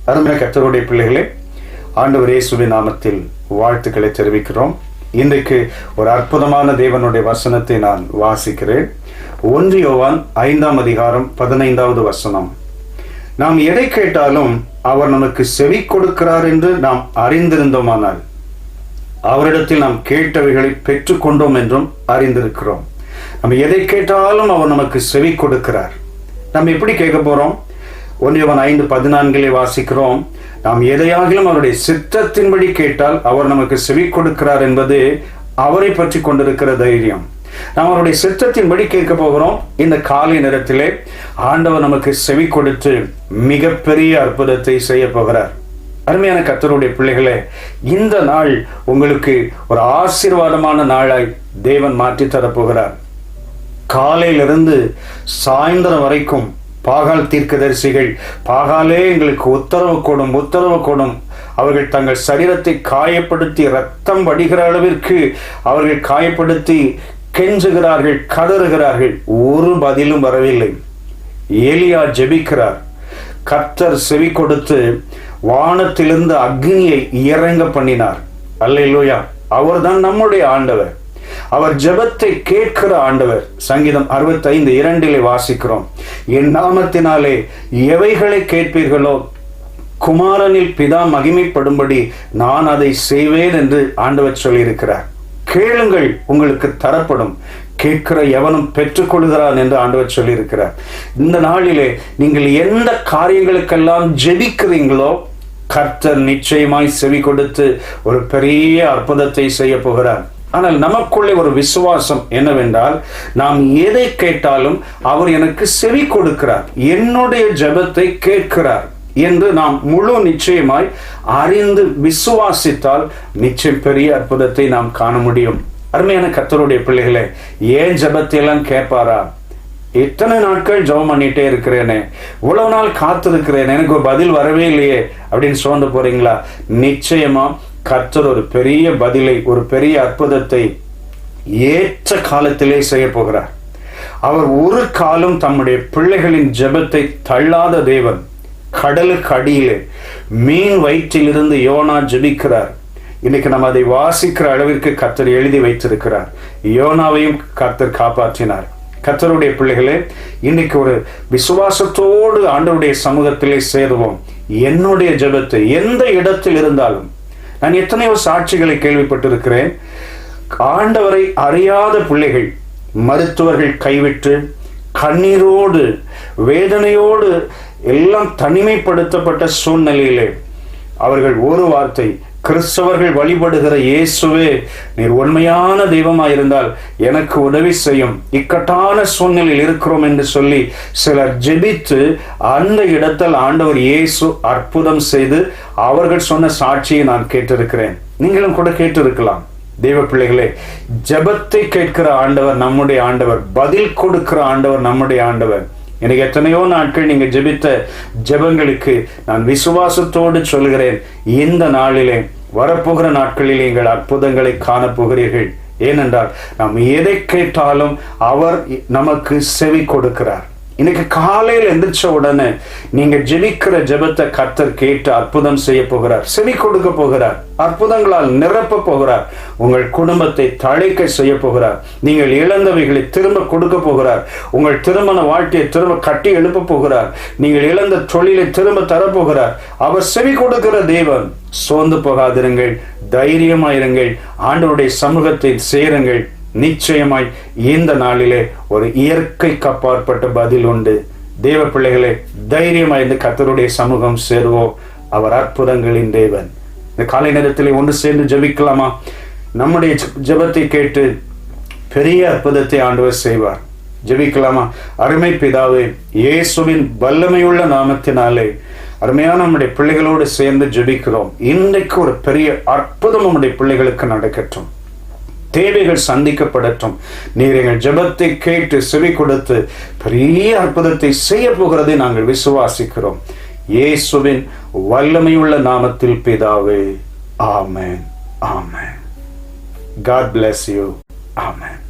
அருமையான கர்த்தருடைய பிள்ளைகளே, ஆண்டவர் இயேசுவின் நாமத்தில் வாழ்த்துக்களை தெரிவிக்கிறோம். இன்றைக்கு ஒரு அற்புதமான தேவனுடைய வசனத்தை நான் வாசிக்கிறேன். 1 யோவான் 5ஆம் அதிகாரம் 15வது வசனம். நாம் எதை கேட்டாலும் அவர் நமக்கு செவி கொடுக்கிறார் என்று நாம் அறிந்திருந்தோமானால் அவரிடத்தில் நாம் கேட்டவைகளை பெற்றுக்கொண்டோம் என்றும் அறிந்திருக்கிறோம். நம்ம எதை கேட்டாலும் அவர் நமக்கு செவி கொடுக்கிறார். நம்ம எப்படி கேட்க போறோம்? 1 யோவான் 5:14 வாசிக்கிறோம். நாம் எதையாகிலும் அவருடைய சித்தத்தின்படி கேட்டால் அவர் நமக்கு செவி கொடுக்கிறார் என்பது அவரை பற்றி கொண்டிருக்கிற தைரியம். நாம் அவருடைய சித்தத்தின்படி கேட்க போகிறோம். இந்த காலை நேரத்திலே ஆண்டவர் நமக்கு செவி கொடுத்து மிகப்பெரிய அற்புதத்தை செய்ய போகிறார். அருமையான கர்த்தருடைய பிள்ளைகளே, இந்த நாள் உங்களுக்கு ஒரு ஆசீர்வாதமான நாளாய் தேவன் மாற்றி தரப்போகிறார். காலையிலிருந்து சாயந்தரம் வரைக்கும் பாகால் தீர்க்கதரிசிகள் பாகாலே எங்களுக்கு உத்தரவு கொடும், அவர்கள் தங்கள் சரீரத்தை காயப்படுத்தி ரத்தம் வடிகிற அளவிற்கு அவர்கள் காயப்படுத்தி கெஞ்சுகிறார்கள், கதறுகிறார்கள். ஒரு பதிலும் வரவில்லை. ஏலியா ஜெபிக்கிறார். கர்த்தர் செவி கொடுத்து வானத்திலிருந்து அக்னியை இறங்க பண்ணினார். அல்லேலூயா! அவர்தான் நம்முடைய ஆண்டவர். அவர் ஜெபத்தை கேட்கிற ஆண்டவர். சங்கீதம் 65:2 வாசிக்கிறோம். என் நாமத்தினாலே எவைகளை கேட்பீர்களோ குமாரனில் பிதா மகிமைப்படும்படி நான் அதை செய்வேன் என்று ஆண்டவர் சொல்லியிருக்கிறார். கேளுங்கள், உங்களுக்கு தரப்படும். கேட்கிற எவனும் பெற்றுக்கொள்கிறான் என்று ஆண்டவர் சொல்லியிருக்கிறார். இந்த நாளிலே நீங்கள் எந்த காரியங்களுக்கெல்லாம் ஜெபிக்கிறீங்களோ கர்த்தர் நிச்சயமாய் செவி கொடுத்து ஒரு பெரிய அற்புதத்தை செய்ய போகிறார். ஆனால் நமக்குள்ளே ஒரு விசுவாசம் என்னவென்றால், நாம் எதை கேட்டாலும் அவர் எனக்கு செவி கொடுக்கிறார், என்னுடைய ஜெபத்தை கேட்கிறார் என்று நாம் முழு நிச்சயமாய் அறிந்து விசுவாசித்தால் நிச்சயம் பெரிய அற்புதத்தை நாம் காண முடியும். அருமையான கர்த்தருடைய பிள்ளைகளே, ஏன் ஜெபத்தை எல்லாம் கேட்பாரா? எத்தனை நாட்கள் ஜெபம் பண்ணிட்டே இருக்கிறேனே, இவ்வளவு நாள் காத்திருக்கிறேன், எனக்கு ஒரு பதில் வரவே இல்லையே அப்படின்னு சோர்ந்து போறீங்களா? நிச்சயமா கர்த்தர் ஒரு பெரிய பதிலை, ஒரு பெரிய அற்புதத்தை ஏற்ற காலத்திலே செய்ய போகிறார். அவர் ஒரு காலம் தம்முடைய பிள்ளைகளின் ஜெபத்தை தள்ளாத தேவன். கடலுக்கு அடியிலே மீன் வயிற்றிலிருந்து யோனா ஜெபிக்கிறார். இன்னைக்கு நம்ம அதை வாசிக்கிற அளவிற்கு கர்த்தர் எழுதி வைத்திருக்கிறார். யோனாவையும் கர்த்தர் காப்பாற்றினார். கர்த்தருடைய பிள்ளைகளே, இன்னைக்கு ஒரு விசுவாசத்தோடு ஆண்டவருடைய சமூகத்திலே சேருவோம். என்னுடைய ஜெபத்தை எந்த இடத்தில் இருந்தாலும், நான் எத்தனையோ சாட்சிகளை கேள்விப்பட்டிருக்கிறேன். ஆண்டவரை அறியாத பிள்ளைகள், மருத்துவர்கள் கைவிட்டு கண்ணீரோடு வேதனையோடு எல்லாம் தனிமைப்படுத்தப்பட்ட சூழ்நிலையிலே அவர்கள் ஒரு வார்த்தை, கிறிஸ்தவர்கள் வழிபடுகிற இயேசுவே, நீர் உண்மையான தெய்வமாயிருந்தால் எனக்கு உதவி செய்யும், இக்கட்டான சூழ்நிலையில் இருக்கிறோம் என்று சொல்லி சிலர் ஜெபித்து அந்த இடத்தில் ஆண்டவர் இயேசு அற்புதம் செய்து அவர்கள் சொன்ன சாட்சியை நான் கேட்டிருக்கிறேன். நீங்களும் கூட கேட்டிருக்கலாம். தெய்வ பிள்ளைகளே, ஜெபத்தை கேட்கிற ஆண்டவர் நம்முடைய ஆண்டவர், பதில் கொடுக்கிற ஆண்டவர் நம்முடைய ஆண்டவர். எனக்கு எத்தனையோ நாட்கள் நீங்க ஜெபித்த ஜெபங்களுக்கு நான் விசுவாசத்தோடு சொல்கிறேன், இந்த நாளிலே வரப்போகிற நாட்களில் நீங்கள் அற்புதங்களை காணப்போகிறீர்கள். ஏனென்றால் நாம் எதை கேட்டாலும் அவர் நமக்கு செவி கொடுக்கிறார். இன்னைக்கு காலையில் எந்திரிச்ச உடனே நீங்க ஜெபிக்கிற ஜெபத்தை கர்த்தர் கேட்டு அற்புதம் செய்ய போகிறார், செவி கொடுக்க போகிறார், அற்புதங்களால் நிரப்ப போகிறார், உங்கள் குடும்பத்தை தழைக்க செய்ய போகிறார், நீங்கள் இழந்தவைகளை திரும்ப கொடுக்க போகிறார், உங்கள் திருமண வாழ்க்கையை திரும்ப கட்டி எழுப்ப போகிறார், நீங்கள் இழந்த தொழிலை திரும்ப தரப்போகிறார். அவர் செவி கொடுக்கிற தேவன். சோர்ந்து போகாதிருங்கள், தைரியமாயிருங்கள், ஆண்டவருடைய சமூகத்தை சேருங்கள். நிச்சயமாய் இந்த நாளிலே ஒரு இயற்கைக்கு அப்பாற்பட்ட பதில் உண்டு. தேவ பிள்ளைகளே, தைரியமாய் இந்த கர்த்தருடைய சமூகம் சேருவோம். அவர் அற்புதங்களின் தேவன். இந்த காலை நேரத்திலே ஒன்று சேர்ந்து ஜெபிக்கலாமா? நம்முடைய ஜெபத்தை கேட்டு பெரிய அற்புதத்தை ஆண்டவர் செய்வார். ஜெபிக்கலாமா? அருமை பிதாவே, இயேசுவின் வல்லமையுள்ள நாமத்தினாலே அருமையான நம்முடைய பிள்ளைகளோடு சேர்ந்து ஜெபிக்கிறோம். இன்றைக்கு ஒரு பெரிய அற்புதம் நம்முடைய பிள்ளைகளுக்கு நடக்கட்டும். தேவைகள் சந்திக்கப்படட்டும். நீர் எங்கள் ஜெபத்தை கேட்டு செவி கொடுத்து பெரிய அற்புதத்தை செய்ய போகிறதை நாங்கள் விசுவாசிக்கிறோம். இயேசுவின் வல்லமையுள்ள நாமத்தில் பிதாவே, ஆமென், ஆமென். God bless you. Amen.